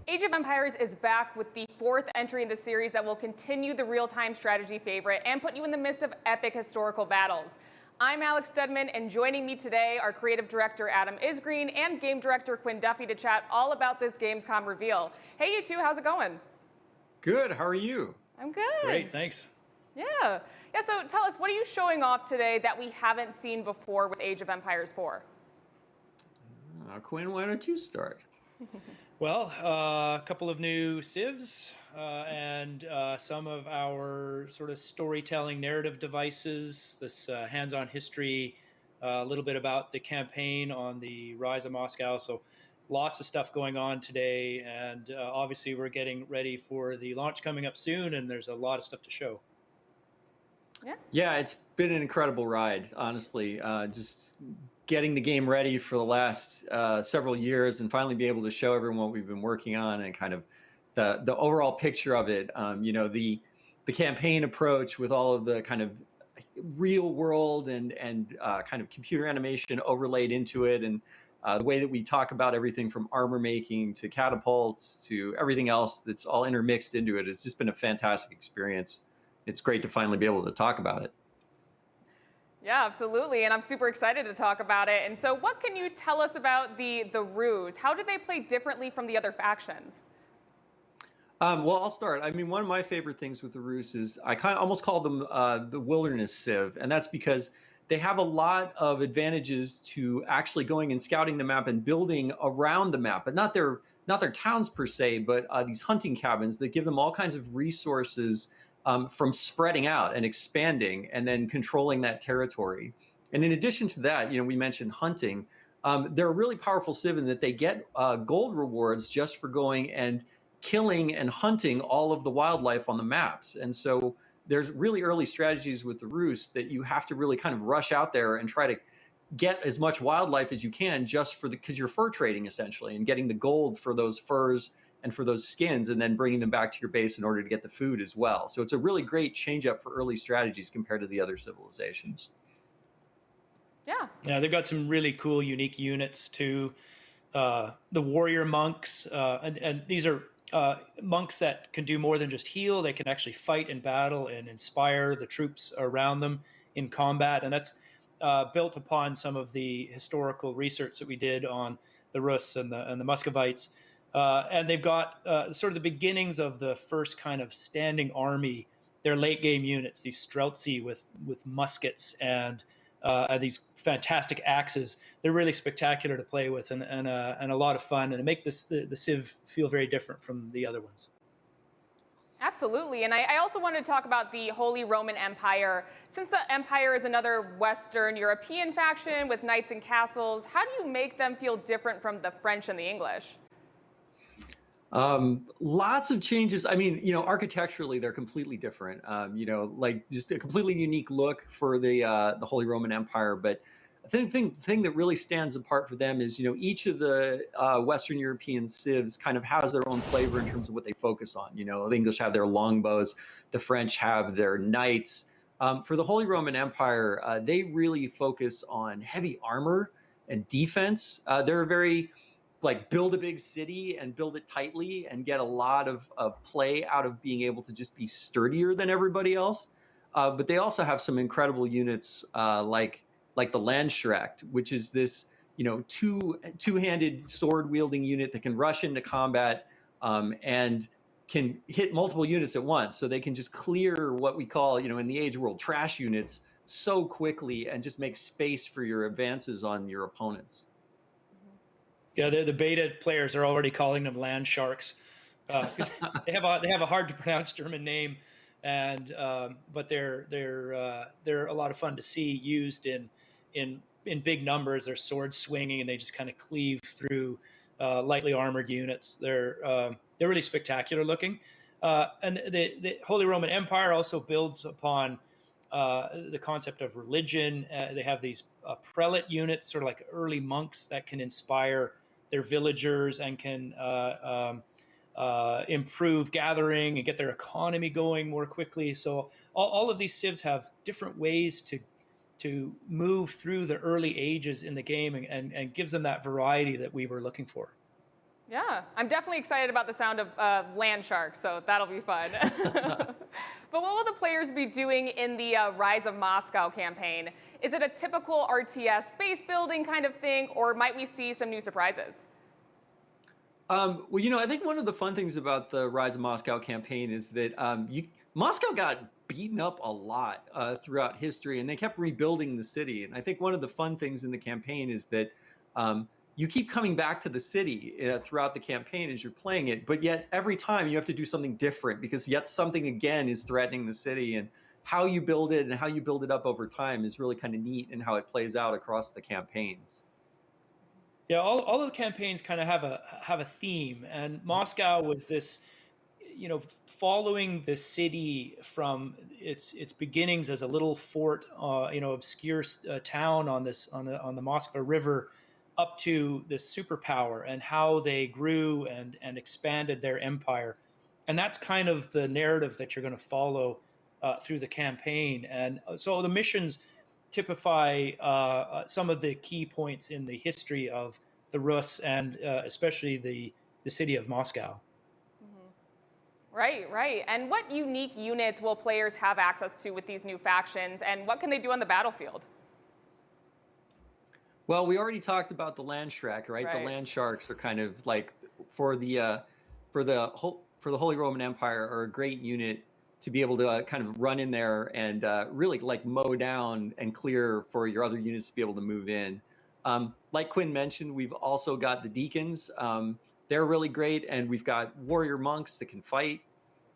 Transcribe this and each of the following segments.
Age of Empires is back with the fourth entry in the series that will continue the real-time strategy favorite and put you in the midst of epic historical battles. I'm Alex Stedman, and joining me today are creative director Adam Isgreen and game director Quinn Duffy to chat all about this Gamescom reveal. Hey, you two, how's it going? Good, how are you? I'm good. Great, thanks. Yeah, so tell us, what are you showing off today that we haven't seen before with Age of Empires 4? Quinn, why don't you start? Well, a couple of new civs and some of our sort of storytelling narrative devices, this hands-on history, a little bit about the campaign on the Rise of Moscow. So lots of stuff going on today. And obviously we're getting ready for the launch coming up soon, and there's a lot of stuff to show. Yeah, it's been an incredible ride, honestly. Just getting the game ready for the last several years and finally be able to show everyone what we've been working on and kind of the overall picture of it. You know, the campaign approach with all of the kind of real world and kind of computer animation overlaid into it, and the way that we talk about everything from armor making to catapults to everything else that's all intermixed into it. It's just been a fantastic experience. It's great to finally be able to talk about it. Yeah, absolutely, and I'm super excited to talk about it. And so what can you tell us about the Rus? How do they play differently from the other factions? Well, I'll start. I mean, one of my favorite things with the Rus is I kind of almost call them the wilderness civ, and that's because they have a lot of advantages to actually going and scouting the map and building around the map, but not their towns per se, but these hunting cabins that give them all kinds of resources from spreading out and expanding and then controlling that territory. And in addition to that, you know, we mentioned hunting. They're a really powerful civ in that they get gold rewards just for going and killing and hunting all of the wildlife on the maps. And so there's really early strategies with the Rus that you have to really kind of rush out there and try to get as much wildlife as you can just for because you're fur trading essentially and getting the gold for those furs and for those skins, and then bringing them back to your base in order to get the food as well. So it's a really great change up for early strategies compared to the other civilizations. Yeah, they've got some really cool, unique units too. The warrior monks, and these are monks that can do more than just heal. They can actually fight in battle and inspire the troops around them in combat. And that's built upon some of the historical research that we did on the Rus and the Muscovites. And they've got sort of the beginnings of the first kind of standing army. They're late game units, these Streltsy with muskets and these fantastic axes. They're really spectacular to play with and a lot of fun, and make the Civ feel very different from the other ones. Absolutely, and I also wanted to talk about the Holy Roman Empire. Since the Empire is another Western European faction with knights and castles, how do you make them feel different from the French and the English? Lots of changes. I mean, you know, architecturally, they're completely different. You know, like just a completely unique look for the Holy Roman Empire. But the thing that really stands apart for them is, you know, each of the Western European civs kind of has their own flavor in terms of what they focus on. You know, the English have their longbows, the French have their knights. For the Holy Roman Empire, they really focus on heavy armor and defense. They're very like build a big city and build it tightly and get a lot of play out of being able to just be sturdier than everybody else. But they also have some incredible units like the Landsknecht, which is this, you know, two-handed sword wielding unit that can rush into combat and can hit multiple units at once. So they can just clear what we call, you know, in the Age world, trash units so quickly and just make space for your advances on your opponents. Yeah, the beta players are already calling them land sharks because they have a hard to pronounce German name, and but they're a lot of fun to see used in big numbers. They're sword swinging and they just kind of cleave through lightly armored units. They're really spectacular looking, and the Holy Roman Empire also builds upon the concept of religion. They have these prelate units, sort of like early monks that can inspire their villagers and can improve gathering and get their economy going more quickly. So all of these civs have different ways to move through the early ages in the game and gives them that variety that we were looking for. Yeah, I'm definitely excited about the sound of land sharks, so that'll be fun. But what will the players be doing in the Rise of Moscow campaign? Is it a typical RTS base building kind of thing, or might we see some new surprises? Well, I think one of the fun things about the Rise of Moscow campaign is that Moscow got beaten up a lot throughout history, and they kept rebuilding the city. And I think one of the fun things in the campaign is that you keep coming back to the city throughout the campaign as you're playing it, but yet every time you have to do something different because yet something again is threatening the city. And how you build it and how you build it up over time is really kind of neat in how it plays out across the campaigns. Yeah, all of the campaigns kind of have a theme, and Moscow was this, following the city from its beginnings as a little fort, obscure town on the Moskva River, up to this superpower, and how they grew and expanded their empire, and that's kind of the narrative that you're going to follow through the campaign, and so the missions typify some of the key points in the history of the Rus and especially the city of Moscow. Right, right. And what unique units will players have access to with these new factions, and what can they do on the battlefield? Well, we already talked about the land shrek, right? The Right. land sharks are kind of like for the Holy Roman Empire are a great unit to be able to kind of run in there and really like mow down and clear for your other units to be able to move in. Like Quinn mentioned, we've also got the deacons. They're really great, and we've got warrior monks that can fight.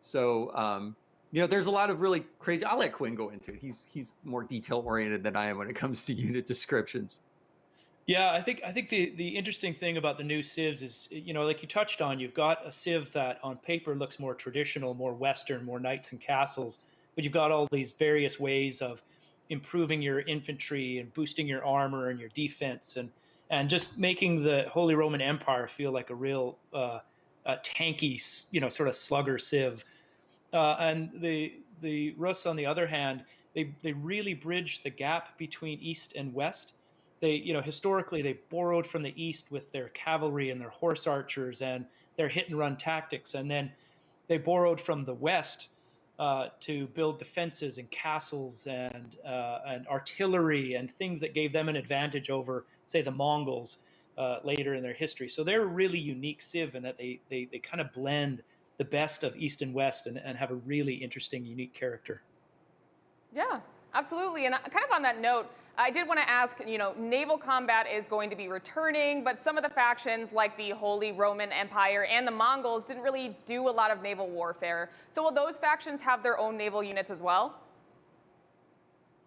So there's a lot of really crazy. I'll let Quinn go into it. He's more detail oriented than I am when it comes to unit descriptions. Yeah, I think the interesting thing about the new civs is, like you touched on, you've got a civ that on paper looks more traditional, more Western, more knights and castles, but you've got all these various ways of improving your infantry and boosting your armor and your defense, and just making the Holy Roman Empire feel like a real tanky, sort of slugger civ. And the Rus, on the other hand, they really bridge the gap between East and West. They, historically, they borrowed from the East with their cavalry and their horse archers and their hit and run tactics, and then they borrowed from the West to build defenses and castles and artillery and things that gave them an advantage over, say, the Mongols later in their history. So they're a really unique civ in that they kind of blend the best of East and West and have a really interesting, unique character. Yeah, absolutely. And kind of on that note, I did want to ask, naval combat is going to be returning, but some of the factions like the Holy Roman Empire and the Mongols didn't really do a lot of naval warfare. So will those factions have their own naval units as well?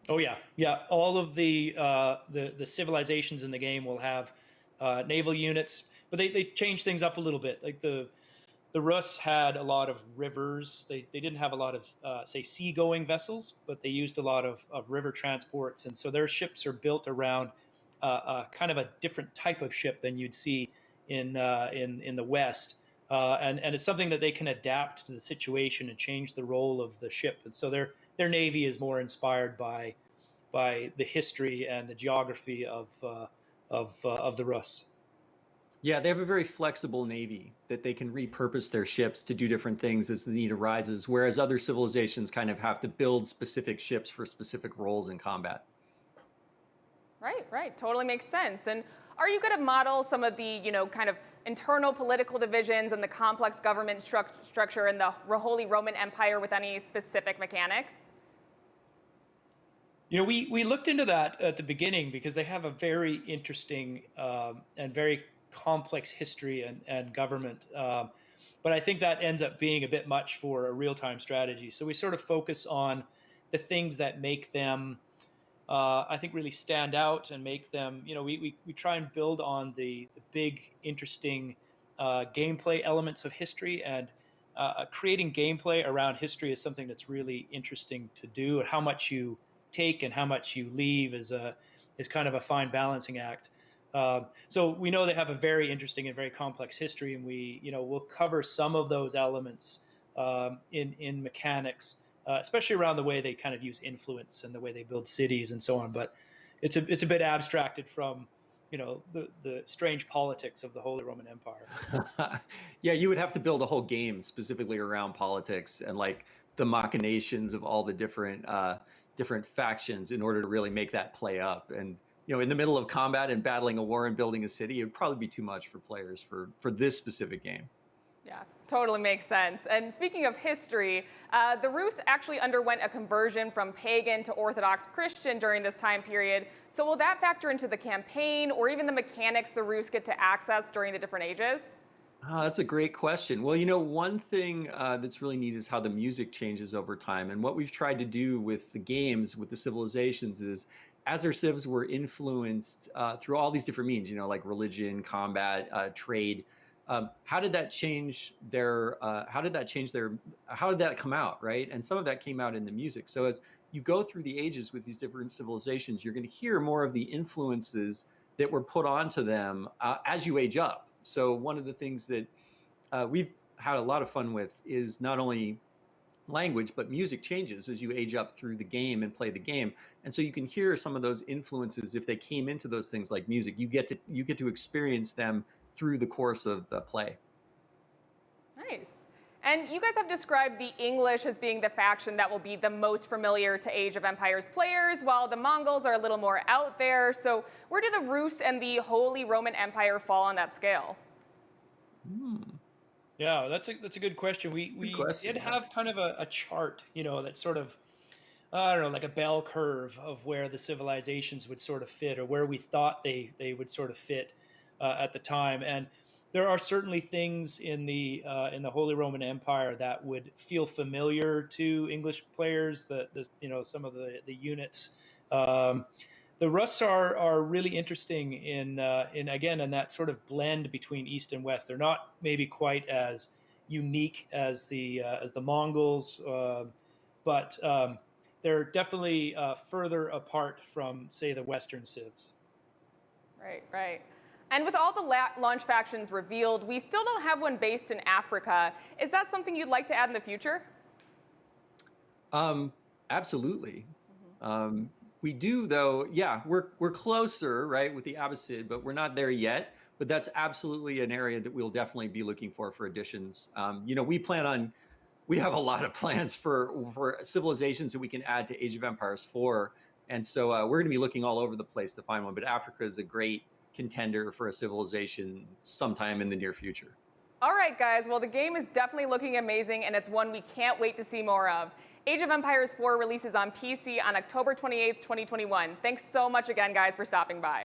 Oh yeah. All of the civilizations in the game will have naval units, but they change things up a little bit. Like the Rus had a lot of rivers. They didn't have a lot of, say, seagoing vessels, but they used a lot of river transports. And so their ships are built around kind of a different type of ship than you'd see in the West. And it's something that they can adapt to the situation and change the role of the ship. And so their navy is more inspired by the history and the geography of the Rus. Yeah, they have a very flexible navy that they can repurpose their ships to do different things as the need arises, whereas other civilizations kind of have to build specific ships for specific roles in combat. Right. Totally makes sense. And are you going to model some of the, kind of internal political divisions and the complex government structure in the Holy Roman Empire with any specific mechanics? We looked into that at the beginning because they have a very interesting and very complex history and government. But I think that ends up being a bit much for a real-time strategy. So we sort of focus on the things that make them, I think, really stand out and make them, we try and build on the big, interesting gameplay elements of history, and creating gameplay around history is something that's really interesting to do, and how much you take and how much you leave is kind of a fine balancing act. So we know they have a very interesting and very complex history, and we'll cover some of those elements in mechanics, especially around the way they kind of use influence and the way they build cities and so on. But it's a bit abstracted from the strange politics of the Holy Roman Empire. Yeah, you would have to build a whole game specifically around politics and like the machinations of all the different factions in order to really make that play up. And in the middle of combat and battling a war and building a city, it would probably be too much for players for this specific game. Yeah, totally makes sense. And speaking of history, the Rus actually underwent a conversion from pagan to Orthodox Christian during this time period. So will that factor into the campaign or even the mechanics the Rus get to access during the different ages? Oh, that's a great question. Well, one thing that's really neat is how the music changes over time. And what we've tried to do with the games, with the civilizations, is as our civs were influenced through all these different means, like religion, combat, trade. How did that change their? How did that come out, right? And some of that came out in the music. So as you go through the ages with these different civilizations, you're going to hear more of the influences that were put onto them as you age up. So one of the things that we've had a lot of fun with is not only language, but music changes as you age up through the game and play the game. And so you can hear some of those influences if they came into those things like music. You get to experience them through the course of the play. Nice. And you guys have described the English as being the faction that will be the most familiar to Age of Empires players, while the Mongols are a little more out there. So where do the Rus and the Holy Roman Empire fall on that scale? Yeah, that's a good question. We did have kind of a chart, that sort of, I don't know, like a bell curve of where the civilizations would sort of fit, or where we thought they would sort of fit at the time. And there are certainly things in the Holy Roman Empire that would feel familiar to English players. Some of the units. The Rus are really interesting in that sort of blend between East and West. They're not maybe quite as unique as the Mongols, but they're definitely further apart from, say, the Western civs. Right. And with all the launch factions revealed, we still don't have one based in Africa. Is that something you'd like to add in the future? Absolutely. We do, though. Yeah, we're closer, right, with the Abbasid, but we're not there yet. But that's absolutely an area that we'll definitely be looking for additions. We have a lot of plans for civilizations that we can add to Age of Empires 4. And so we're going to be looking all over the place to find one. But Africa is a great contender for a civilization sometime in the near future. All right, guys. Well, the game is definitely looking amazing, and it's one we can't wait to see more of. Age of Empires 4 releases on PC on October 28th, 2021. Thanks so much again, guys, for stopping by.